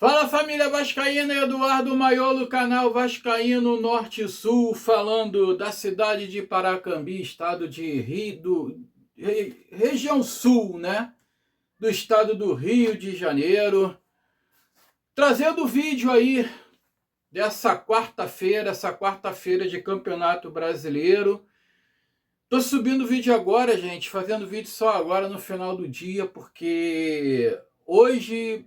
Fala, família vascaína, Eduardo Maiolo, canal Vascaíno Norte e Sul, falando da cidade de Paracambi, estado de região sul, né? Do estado do Rio de Janeiro. Trazendo o vídeo aí dessa quarta-feira, essa quarta-feira de Campeonato Brasileiro. Tô subindo o vídeo agora, gente, fazendo vídeo só agora no final do dia, porque hoje,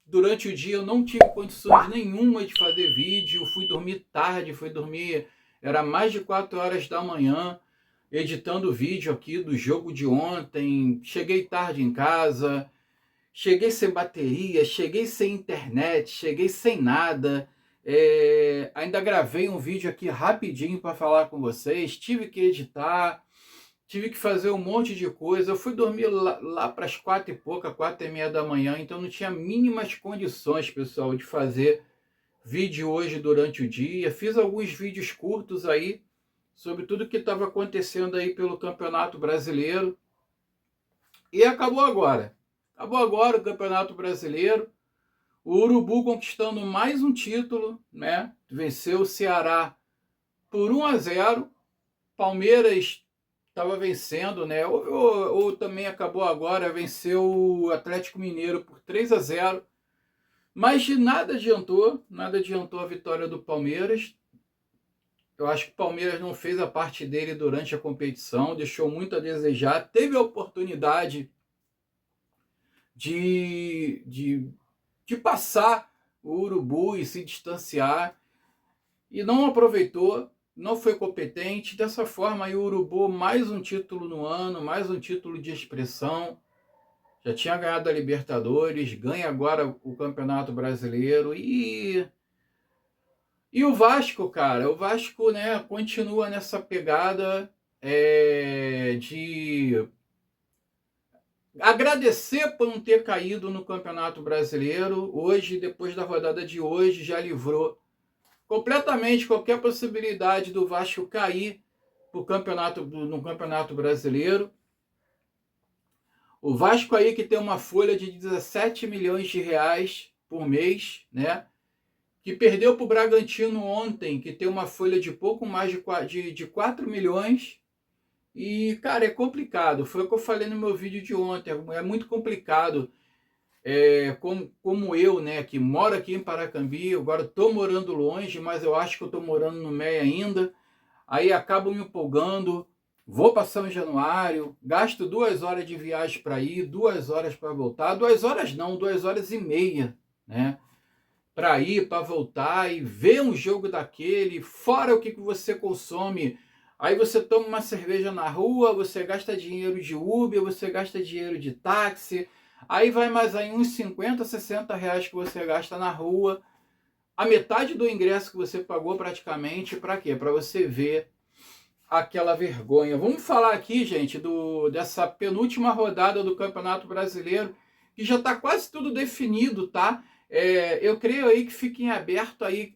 durante o dia, eu não tive condições nenhuma de fazer vídeo, fui dormir tarde, era mais de 4 horas da manhã, editando o vídeo aqui do jogo de ontem, cheguei tarde em casa, cheguei sem bateria, cheguei sem internet, cheguei sem nada, ainda gravei um vídeo aqui rapidinho para falar com vocês, tive que editar, tive que fazer um monte de coisa. Eu fui dormir lá para as 4 e pouca, 4 e meia da manhã, então não tinha mínimas condições, pessoal, de fazer vídeo hoje durante o dia. Fiz alguns vídeos curtos aí sobre tudo que estava acontecendo aí pelo Campeonato Brasileiro. E acabou agora. Acabou agora o Campeonato Brasileiro. O Urubu conquistando mais um título, né? Venceu o Ceará por 1-0. Palmeiras estava vencendo, né? Ou também acabou agora, venceu o Atlético Mineiro por 3-0. Mas nada adiantou a vitória do Palmeiras. Eu acho que o Palmeiras não fez a parte dele durante a competição, deixou muito a desejar. Teve a oportunidade de passar o Urubu e se distanciar, e não aproveitou, não foi competente. Dessa forma, aí o Urubu, mais um título no ano, mais um título de expressão. Já tinha ganhado a Libertadores, ganha agora o Campeonato Brasileiro. E o Vasco, cara, o Vasco, né, continua nessa pegada de agradecer por não ter caído no Campeonato Brasileiro. Hoje, depois da rodada de hoje, já livrou completamente qualquer possibilidade do Vasco cair no Campeonato Brasileiro. O Vasco aí que tem uma folha de 17 milhões de reais por mês, né? Que perdeu para o Bragantino ontem, que tem uma folha de pouco mais de 4 milhões. E, cara, é complicado. Foi o que eu falei no meu vídeo de ontem. É muito complicado. Como eu, né, que moro aqui em Paracambi, agora estou morando longe, mas eu acho que eu estou morando no MEI ainda. Aí acabo me empolgando, vou para São Januário, gasto 2 horas de viagem para ir, 2 horas para voltar, 2 horas não, 2 horas e meia, né? Para ir, para voltar e ver um jogo daquele, fora o que você consome. Aí você toma uma cerveja na rua, você gasta dinheiro de Uber, você gasta dinheiro de táxi, aí vai mais aí uns 50, 60 reais que você gasta na rua, a metade do ingresso que você pagou praticamente, para quê? Para você ver aquela vergonha. Vamos falar aqui, gente, dessa penúltima rodada do Campeonato Brasileiro, que já está quase tudo definido, tá? Eu creio aí que fique em aberto aí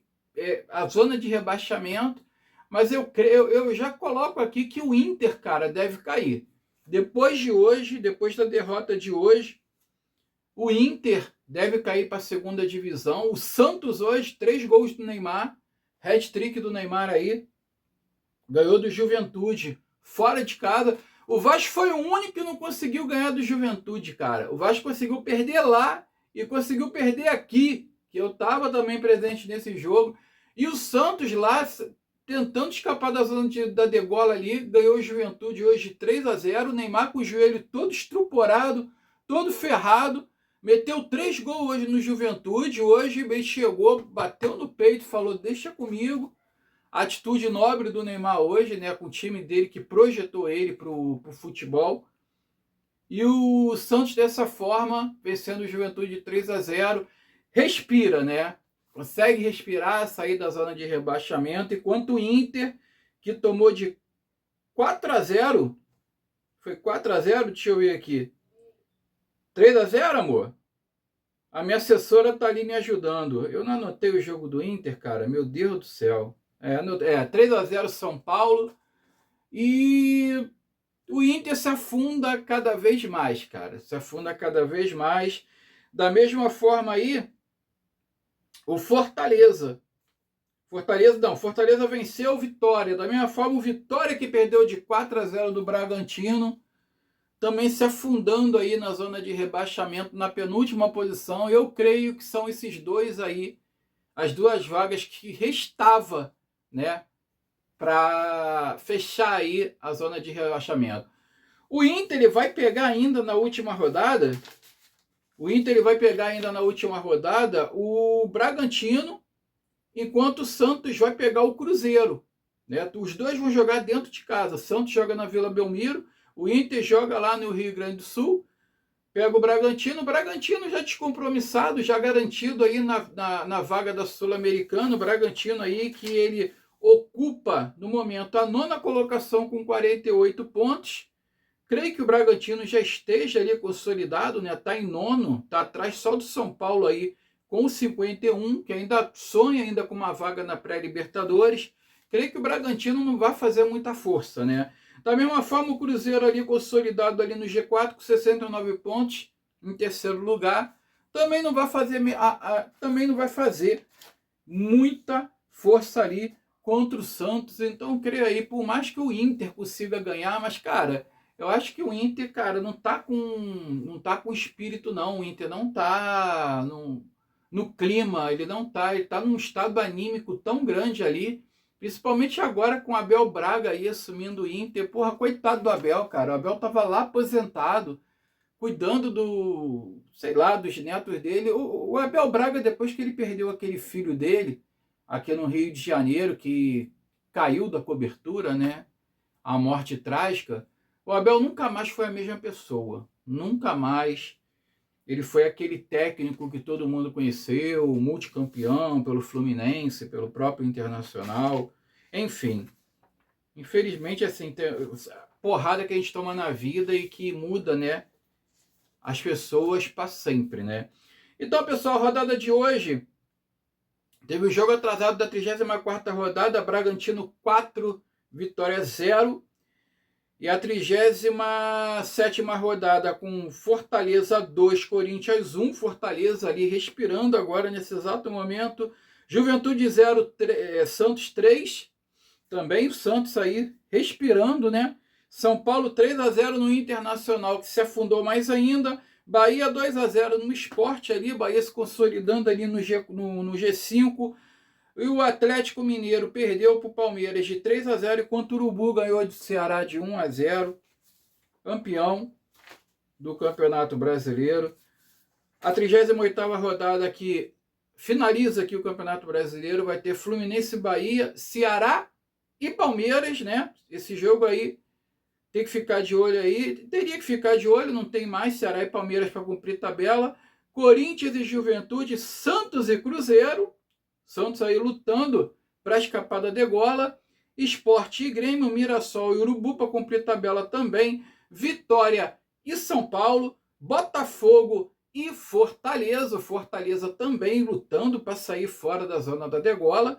a zona de rebaixamento, mas eu já coloco aqui que o Inter, cara, deve cair. Depois de hoje, depois da derrota de hoje, o Inter deve cair para a segunda divisão. O Santos hoje, 3 gols do Neymar, hat-trick do Neymar aí, ganhou do Juventude, fora de casa. O Vasco foi o único que não conseguiu ganhar do Juventude, cara. O Vasco conseguiu perder lá e conseguiu perder aqui, que eu estava também presente nesse jogo. E o Santos lá, tentando escapar da zona da degola ali, ganhou o Juventude hoje 3-0. O Neymar com o joelho todo estruporado, todo ferrado. Meteu 3 gols hoje no Juventude. Hoje ele chegou, bateu no peito, falou, deixa comigo. Atitude nobre do Neymar hoje, né, com o time dele que projetou ele para o futebol. E o Santos, dessa forma, vencendo o Juventude de 3-0, respira, né? Consegue respirar, sair da zona de rebaixamento, enquanto o Inter, que tomou de 4-0, foi 4-0, deixa eu ver aqui, 3-0, amor? A minha assessora tá ali me ajudando. Eu não anotei o jogo do Inter, cara, meu Deus do céu. 3-0 São Paulo. E o Inter se afunda cada vez mais, cara. Se afunda cada vez mais. Da mesma forma aí, o Fortaleza. Fortaleza venceu o Vitória. Da mesma forma, o Vitória que perdeu de 4-0 do Bragantino, também se afundando aí na zona de rebaixamento, na penúltima posição. Eu creio que são esses dois aí, as duas vagas que restava, né, para fechar aí a zona de rebaixamento. O Inter ele vai pegar ainda na última rodada, o Bragantino, enquanto o Santos vai pegar o Cruzeiro, né? Os dois vão jogar dentro de casa. O Santos joga na Vila Belmiro, o Inter joga lá no Rio Grande do Sul, pega o Bragantino já descompromissado, já garantido aí na vaga da Sul-Americana. O Bragantino aí que ele ocupa no momento a 9ª colocação com 48 pontos. Creio que o Bragantino já esteja ali consolidado, né? Está em 9º, está atrás só do São Paulo aí com 51, que ainda sonha ainda com uma vaga na pré-Libertadores. Creio que o Bragantino não vai fazer muita força, né? Da mesma forma, o Cruzeiro ali consolidado ali no G4 com 69 pontos, em terceiro lugar, também não vai fazer muita força ali contra o Santos. Então, creio aí, por mais que o Inter consiga ganhar, mas, cara, eu acho que o Inter, cara, não tá com espírito, não. O Inter não tá no clima, ele tá num estado anímico tão grande ali, principalmente agora com o Abel Braga aí assumindo o Inter. Porra, coitado do Abel, cara. O Abel tava lá aposentado, cuidando dos netos dele. O Abel Braga, depois que ele perdeu aquele filho dele, aqui no Rio de Janeiro, que caiu da cobertura, né? A morte trágica. O Abel nunca mais foi a mesma pessoa. Nunca mais. Ele foi aquele técnico que todo mundo conheceu, multicampeão pelo Fluminense, pelo próprio Internacional. Enfim, infelizmente, assim, tem porrada que a gente toma na vida e que muda, né, as pessoas para sempre, né? Então, pessoal, a rodada de hoje teve o jogo atrasado da 34ª rodada, Bragantino 4, Vitória 0. E a 37ª rodada com Fortaleza 2, Corinthians 1. Fortaleza ali respirando agora nesse exato momento. Juventude 0, Santos 3. Também o Santos aí respirando, né? São Paulo 3-0 no Internacional, que se afundou mais ainda. Bahia 2-0 no Sport ali. Bahia se consolidando ali no G5. E o Atlético Mineiro perdeu para o Palmeiras de 3-0, enquanto o Urubu ganhou do Ceará de 1-0, campeão do Campeonato Brasileiro. A 38ª rodada que finaliza aqui o Campeonato Brasileiro vai ter Fluminense, Bahia, Ceará e Palmeiras, né? Esse jogo aí tem que ficar de olho aí, teria que ficar de olho, não tem mais Ceará e Palmeiras para cumprir tabela. Corinthians e Juventude, Santos e Cruzeiro. Santos aí lutando para a escapada de degola. Sport e Grêmio, Mirassol e Urubu para cumprir tabela também. Vitória e São Paulo. Botafogo e Fortaleza. Fortaleza também lutando para sair fora da zona da degola.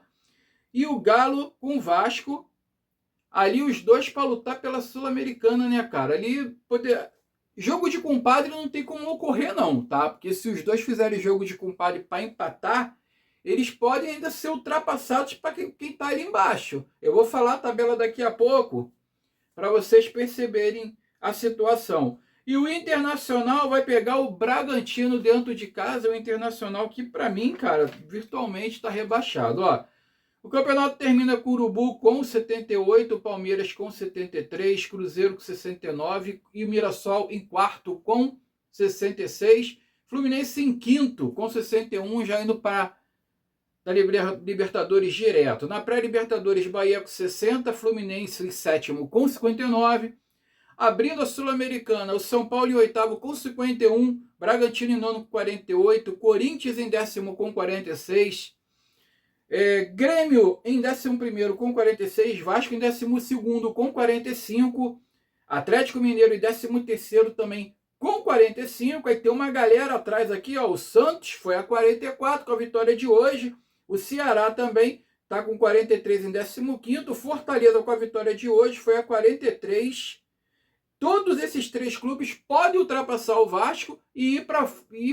E o Galo com o Vasco. Ali os dois para lutar pela Sul-Americana, né, cara? Ali jogo de compadre não tem como ocorrer, não, tá? Porque se os dois fizerem jogo de compadre para empatar, eles podem ainda ser ultrapassados para quem está ali embaixo. Eu vou falar a tabela daqui a pouco para vocês perceberem a situação. E o Internacional vai pegar o Bragantino dentro de casa. O Internacional que, para mim, cara, virtualmente está rebaixado. Ó, o campeonato termina com o Urubu com 78, Palmeiras com 73, Cruzeiro com 69 e o Mirassol em quarto com 66. Fluminense em quinto com 61, já indo para da Libertadores direto. Na pré-Libertadores, Bahia com 60, Fluminense em sétimo com 59. Abrindo a Sul-Americana, o São Paulo em oitavo com 51, Bragantino em nono com 48, Corinthians em décimo com 46, Grêmio em 11º com 46, Vasco em 12º com 45, Atlético Mineiro em 13º também com 45. Aí tem uma galera atrás aqui, ó, o Santos foi a 44 com a vitória de hoje. O Ceará também está com 43 em 15º. Fortaleza com a vitória de hoje foi a 43. Todos esses três clubes podem ultrapassar o Vasco e ir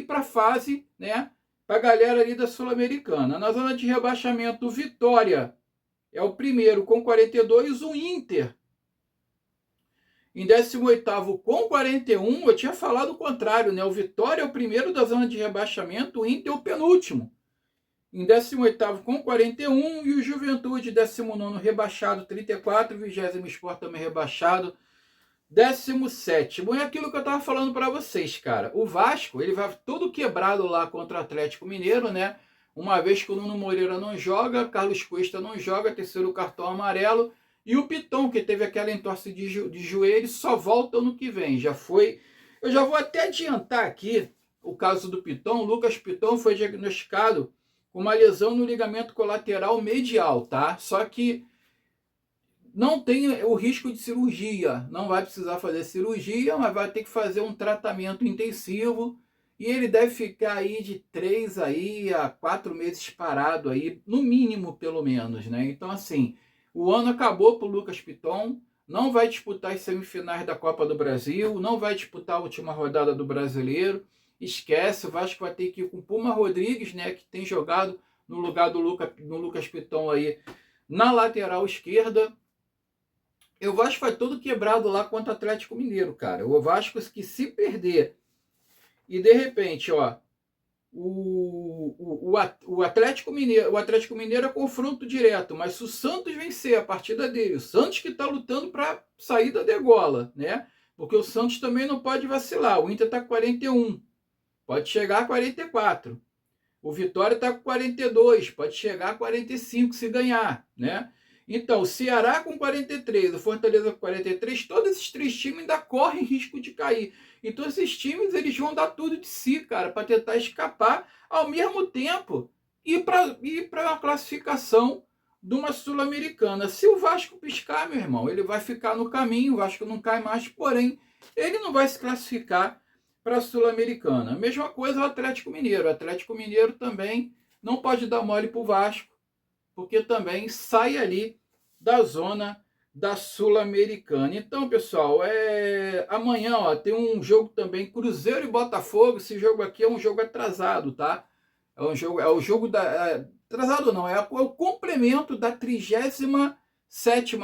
para a fase, né, para a galera ali da Sul-Americana. Na zona de rebaixamento, o Vitória é o primeiro com 42, o Inter em 18º com 41, eu tinha falado o contrário, né? O Vitória é o primeiro da zona de rebaixamento, o Inter é o penúltimo. Em 18º com 41, e o Juventude, 19º rebaixado, 34, 20º Sport também rebaixado, 17º. É aquilo que eu estava falando para vocês, cara. O Vasco, ele vai todo quebrado lá contra o Atlético Mineiro, né? Uma vez que o Nuno Moreira não joga, Carlos Cuesta não joga, terceiro cartão amarelo, e o Piton, que teve aquela entorse de joelho, só volta ano que vem. Já foi. Eu já vou até adiantar aqui o caso do Piton. O Lucas Piton foi diagnosticado com uma lesão no ligamento colateral medial, tá? Só que não tem o risco de cirurgia. Não vai precisar fazer cirurgia, mas vai ter que fazer um tratamento intensivo. E ele deve ficar aí de 3 aí a 4 meses parado aí, no mínimo, pelo menos, né? Então, assim, o ano acabou para o Lucas Piton, não vai disputar as semifinais da Copa do Brasil, não vai disputar a última rodada do Brasileiro, esquece, o Vasco vai ter que ir com o Puma Rodrigues, né, que tem jogado no lugar do Lucas Piton aí na lateral esquerda. E o Vasco vai todo quebrado lá contra o Atlético Mineiro, cara. O Vasco que se perder e de repente, ó, o Atlético Mineiro é confronto direto, mas se o Santos vencer a partida dele, o Santos que está lutando para sair da degola, né? Porque o Santos também não pode vacilar. O Inter está com 41, pode chegar a 44. O Vitória está com 42, pode chegar a 45 se ganhar, né? Então, o Ceará com 43, o Fortaleza com 43, todos esses três times ainda correm risco de cair. Então, esses times eles vão dar tudo de si, cara, para tentar escapar, ao mesmo tempo ir para uma classificação de uma Sul-Americana. Se o Vasco piscar, meu irmão, ele vai ficar no caminho, o Vasco não cai mais, porém, ele não vai se classificar para a Sul-Americana. Mesma coisa o Atlético Mineiro. O Atlético Mineiro também não pode dar mole para o Vasco, porque também sai ali da zona da Sul-Americana. Então, pessoal, amanhã ó, tem um jogo também, Cruzeiro e Botafogo. Esse jogo aqui é um jogo atrasado, tá? É o jogo da... atrasado não, é o complemento da 37ª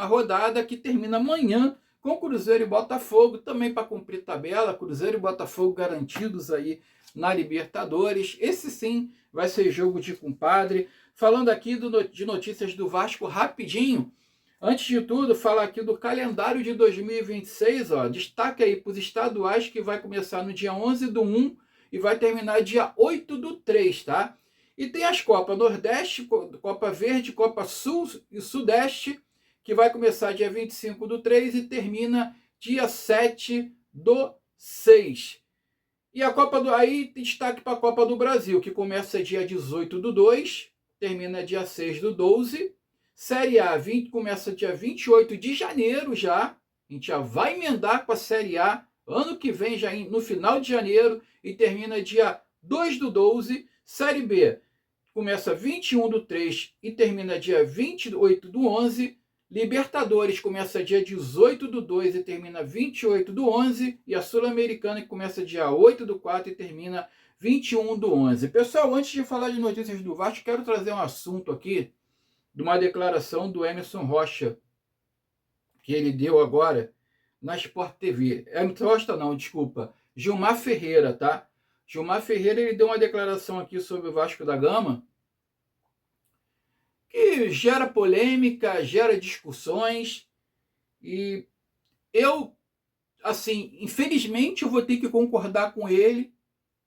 rodada, que termina amanhã com Cruzeiro e Botafogo, também para cumprir tabela. Cruzeiro e Botafogo garantidos aí na Libertadores. Esse sim vai ser jogo de compadre. Falando aqui de notícias do Vasco rapidinho, antes de tudo, falar aqui do calendário de 2026, ó, destaque aí para os estaduais, que vai começar no dia 11/1 e vai terminar dia 8/3, tá? E tem as Copas Nordeste, Copa Verde, Copa Sul e Sudeste, que vai começar dia 25/3 e termina dia 7/6. E a Copa aí destaque para a Copa do Brasil, que começa dia 18/2, termina dia 6/12. Série A começa dia 28 de janeiro já. A gente já vai emendar com a Série A ano que vem, já no final de janeiro, e termina dia 2/12. Série B começa 21/3 e termina dia 28/11. Libertadores começa dia 18/2 e termina 28/11. E a Sul-Americana, que começa dia 8/4 e termina 21/11. Pessoal, antes de falar de notícias do Vasco, quero trazer um assunto aqui de uma declaração do Emerson Rocha, que ele deu agora na Sport TV. Emerson Rocha não, desculpa. Gilmar Ferreira, tá? Gilmar Ferreira, ele deu uma declaração aqui sobre o Vasco da Gama, que gera polêmica, gera discussões, e eu, assim, infelizmente eu vou ter que concordar com ele,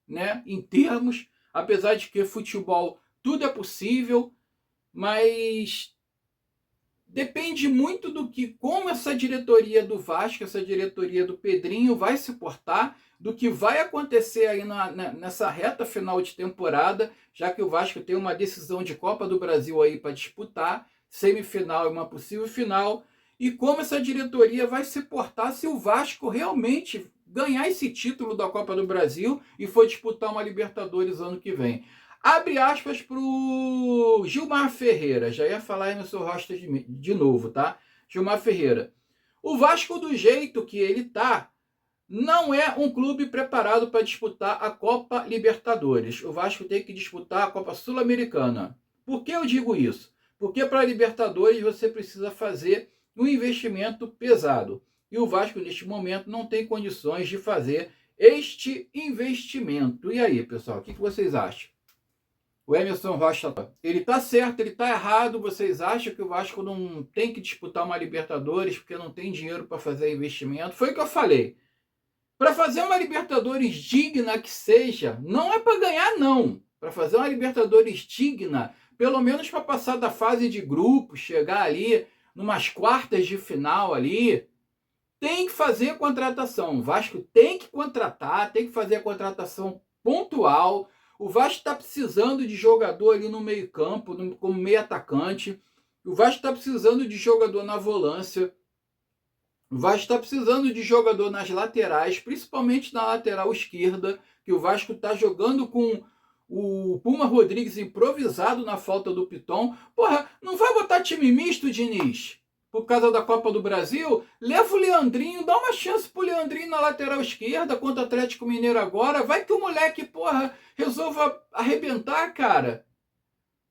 né, em termos, apesar de que futebol tudo é possível, mas depende muito do que, como essa diretoria do Vasco, essa diretoria do Pedrinho vai se portar, do que vai acontecer aí nessa reta final de temporada, já que o Vasco tem uma decisão de Copa do Brasil aí para disputar, semifinal e uma possível final, e como essa diretoria vai se portar se o Vasco realmente ganhar esse título da Copa do Brasil e for disputar uma Libertadores ano que vem. Abre aspas para o Gilmar Ferreira. Já ia falar aí no seu rosto de novo, tá? Gilmar Ferreira. O Vasco, do jeito que ele tá, não é um clube preparado para disputar a Copa Libertadores. O Vasco tem que disputar a Copa Sul-Americana. Por que eu digo isso? Porque para a Libertadores você precisa fazer um investimento pesado. E o Vasco, neste momento, não tem condições de fazer este investimento. E aí, pessoal, o que vocês acham? O Emerson Rocha, ele está certo, ele está errado? Vocês acham que o Vasco não tem que disputar uma Libertadores porque não tem dinheiro para fazer investimento? Foi o que eu falei. Para fazer uma Libertadores digna que seja, não é para ganhar, não. Para fazer uma Libertadores digna, pelo menos para passar da fase de grupo, chegar ali numas quartas de final ali, tem que fazer contratação. O Vasco tem que contratar, tem que fazer a contratação pontual. O Vasco está precisando de jogador ali no meio campo, como meio atacante. O Vasco está precisando de jogador na volância. O Vasco está precisando de jogador nas laterais, principalmente na lateral esquerda, que o Vasco está jogando com o Puma Rodrigues improvisado na falta do Piton. Porra, não vai botar time misto, Diniz? Por causa da Copa do Brasil? Leva o Leandrinho, dá uma chance pro Leandrinho na lateral esquerda contra o Atlético Mineiro agora. Vai que o moleque, porra, resolva arrebentar, cara.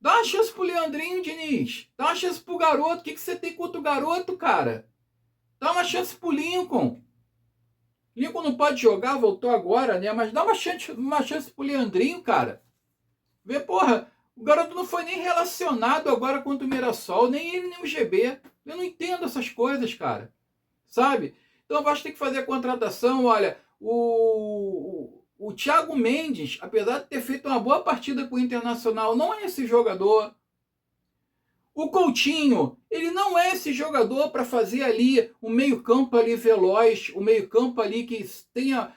Dá uma chance pro Leandrinho, Diniz. Dá uma chance pro garoto. O que você tem contra o garoto, cara? Dá uma chance pro Lincoln. Lincoln não pode jogar, voltou agora, né? Mas dá uma chance pro Leandrinho, cara. Vê, porra, o garoto não foi nem relacionado agora contra o Mirassol, nem ele, nem o GB. Eu não entendo essas coisas, cara. Sabe? Então o Vasco tem que fazer a contratação. Olha, o Thiago Mendes, apesar de ter feito uma boa partida com o Internacional, não é esse jogador. O Coutinho, ele não é esse jogador para fazer ali um meio-campo ali veloz, um meio-campo ali que tenha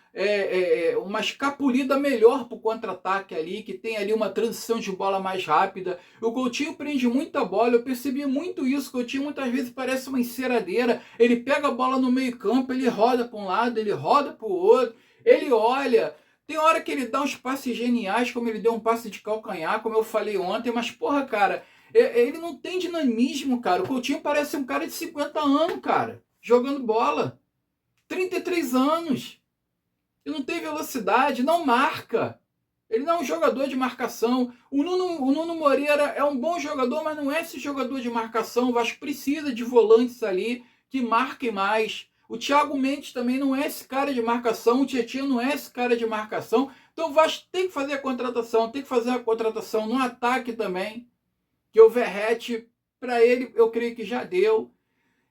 uma escapulida melhor para o contra-ataque ali, que tenha ali uma transição de bola mais rápida. O Coutinho prende muita bola, eu percebi muito isso. O Coutinho muitas vezes parece uma enceradeira, ele pega a bola no meio-campo, ele roda para um lado, ele roda para o outro, ele olha. Tem hora que ele dá uns passes geniais, como ele deu um passe de calcanhar, como eu falei ontem, mas porra, cara, ele não tem dinamismo, cara. O Coutinho parece um cara de 50 anos, cara, jogando bola. 33 anos. Ele não tem velocidade, não marca. Ele não é um jogador de marcação. O Nuno Moreira é um bom jogador, mas não é esse jogador de marcação. O Vasco precisa de volantes ali que marquem mais. O Thiago Mendes também não é esse cara de marcação. O Tietchan não é esse cara de marcação. Então o Vasco tem que fazer a contratação. Tem que fazer a contratação no ataque também. Que o Verratti, para ele, eu creio que já deu.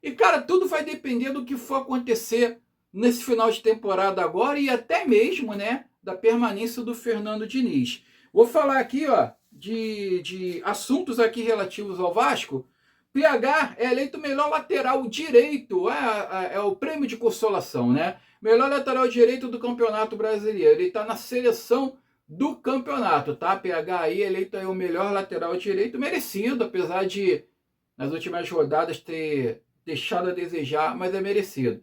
E, cara, tudo vai depender do que for acontecer nesse final de temporada agora e até mesmo, né, da permanência do Fernando Diniz. Vou falar aqui, ó, de assuntos aqui relativos ao Vasco. PH é eleito melhor lateral direito, é o prêmio de consolação, né? Melhor lateral direito do Campeonato Brasileiro. Ele está na seleção do campeonato, tá? PH aí eleito aí o melhor lateral direito, merecido, apesar de nas últimas rodadas ter deixado a desejar, mas é merecido.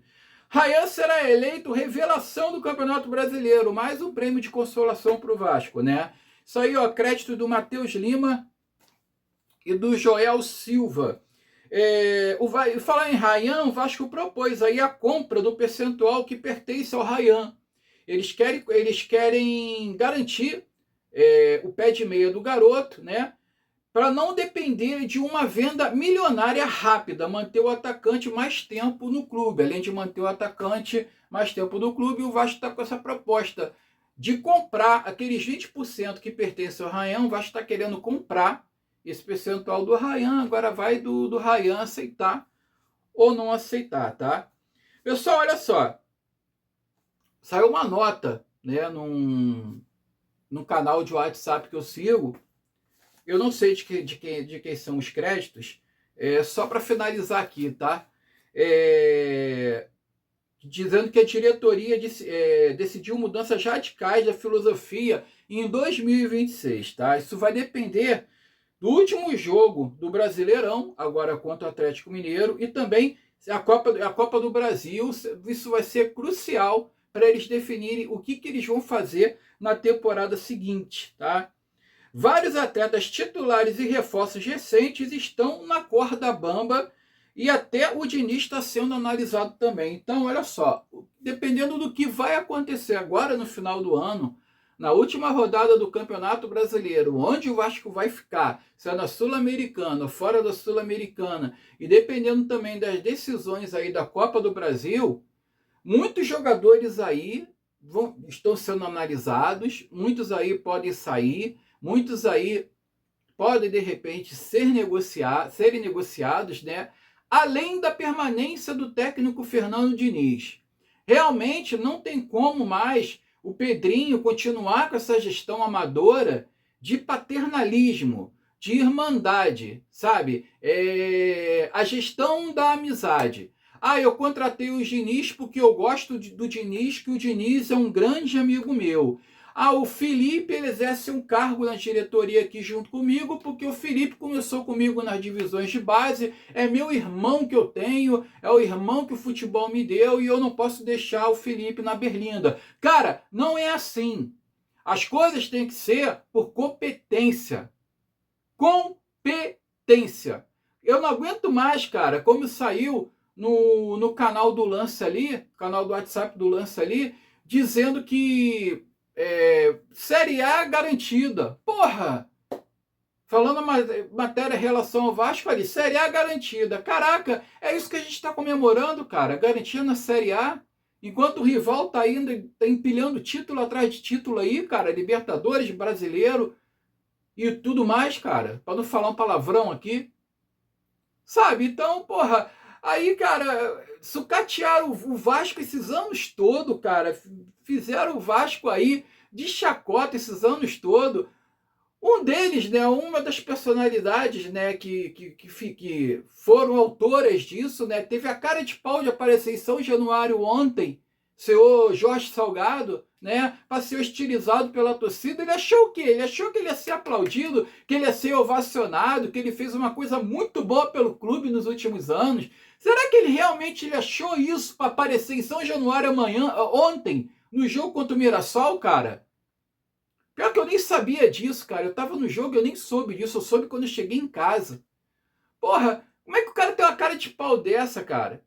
Ryan será eleito revelação do Campeonato Brasileiro, mais um prêmio de consolação para o Vasco, né? Isso aí, ó, crédito do Matheus Lima e do Joel Silva. Falar em Ryan, o Vasco propôs aí a compra do percentual que pertence ao Ryan. Eles querem garantir o pé de meia do garoto, né? Para não depender de uma venda milionária rápida, manter o atacante mais tempo no clube. Além de manter o atacante mais tempo no clube, o Vasco está com essa proposta de comprar aqueles 20% que pertencem ao Ryan. O Vasco está querendo comprar esse percentual do Ryan. Agora vai do Ryan aceitar ou não aceitar, tá? Pessoal, olha só. Saiu uma nota, né, num canal de WhatsApp que eu sigo. Eu não sei de quem são os créditos. Só para finalizar aqui, tá? Dizendo que a diretoria decidiu mudanças radicais da filosofia em 2026, tá? Isso vai depender do último jogo do Brasileirão, agora contra o Atlético Mineiro, e também a Copa do Brasil. Isso vai ser crucial para eles definirem o que eles vão fazer na temporada seguinte, tá? Vários atletas titulares e reforços recentes estão na corda bamba E até o Diniz está sendo analisado também. Então, olha só, dependendo do que vai acontecer agora no final do ano, na última rodada do Campeonato Brasileiro, onde o Vasco vai ficar, se é na Sul-Americana, fora da Sul-Americana, e dependendo também das decisões aí da Copa do Brasil, muitos jogadores aí estão sendo analisados, muitos aí podem sair, muitos aí podem, de repente, serem negociados, né? Além da permanência do técnico Fernando Diniz. Realmente não tem como mais o Pedrinho continuar com essa gestão amadora de paternalismo, de irmandade, sabe? A gestão da amizade. Ah, eu contratei o Diniz porque eu gosto do Diniz, que o Diniz é um grande amigo meu. Ah, o Felipe ele exerce um cargo na diretoria aqui junto comigo, porque o Felipe começou comigo nas divisões de base, é meu irmão que eu tenho, é o irmão que o futebol me deu e eu não posso deixar o Felipe na berlinda. Cara, não é assim. As coisas têm que ser por competência. Competência. Eu não aguento mais, cara, como saiu no canal do Lance ali, canal do WhatsApp do Lance ali, dizendo que Série A garantida. Porra! Falando matéria em relação ao Vasco ali, Série A garantida. Caraca, é isso que a gente está comemorando, cara. Garantia na Série A. Enquanto o rival tá indo, tá empilhando título atrás de título aí, cara. Libertadores, Brasileiro e tudo mais, cara. Para não falar um palavrão aqui. Sabe? Então, porra, aí, cara, sucatearam o Vasco esses anos todos, cara. Fizeram o Vasco aí de chacota esses anos todos. Um deles, né, uma das personalidades, né, que foram autoras disso, né, teve a cara de pau de aparecer em São Januário ontem, senhor Jorge Salgado, né, para ser hostilizado pela torcida. Ele achou o quê? Ele achou que ele ia ser aplaudido, que ele ia ser ovacionado, que ele fez uma coisa muito boa pelo clube nos últimos anos. Será que ele achou isso para aparecer em São Januário ontem, no jogo contra o Mirassol, cara? Pior que eu nem sabia disso, cara. Eu tava no jogo e eu nem soube disso. Eu soube quando eu cheguei em casa. Porra, como é que o cara tem uma cara de pau dessa, cara?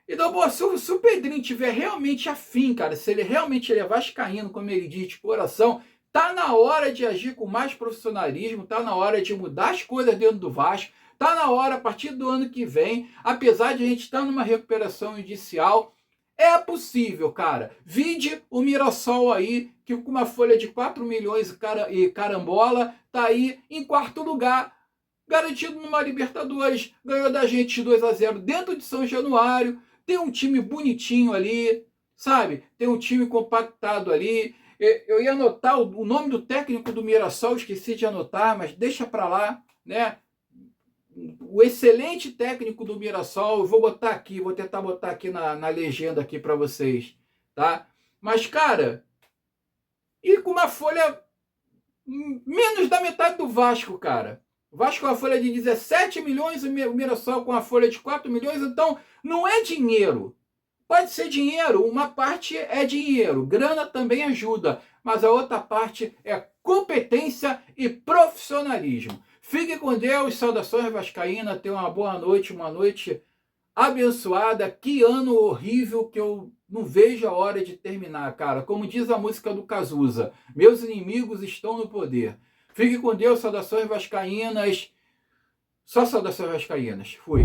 Então, pô, se o Pedrinho tiver realmente afim, cara, se ele realmente é vascaíno, como ele diz, de coração, tá na hora de agir com mais profissionalismo, tá na hora de mudar as coisas dentro do Vasco, tá na hora, a partir do ano que vem, apesar de a gente estar numa recuperação judicial, é possível, cara. Vide o Mirassol aí, que com uma folha de 4 milhões e carambola, tá aí em quarto lugar, garantido numa Libertadores, ganhou da gente 2-0 dentro de São Januário, tem um time bonitinho ali, sabe? Tem um time compactado ali. Eu ia anotar o nome do técnico do Mirassol, esqueci de anotar, mas deixa pra lá, né? O excelente técnico do Mirassol, eu vou botar aqui, vou tentar botar aqui na legenda aqui para vocês, tá? Mas, cara, e com uma folha menos da metade do Vasco, cara. O Vasco com a folha de 17 milhões, o Mirassol com a folha de 4 milhões, então não é dinheiro. Pode ser dinheiro, uma parte é dinheiro, grana também ajuda, mas a outra parte é competência e profissionalismo. Fique com Deus, saudações vascaínas, tenha uma boa noite, uma noite abençoada. Que ano horrível que eu não vejo a hora de terminar, cara. Como diz a música do Cazuza, meus inimigos estão no poder. Fique com Deus, saudações vascaínas. Só saudações vascaínas. Fui.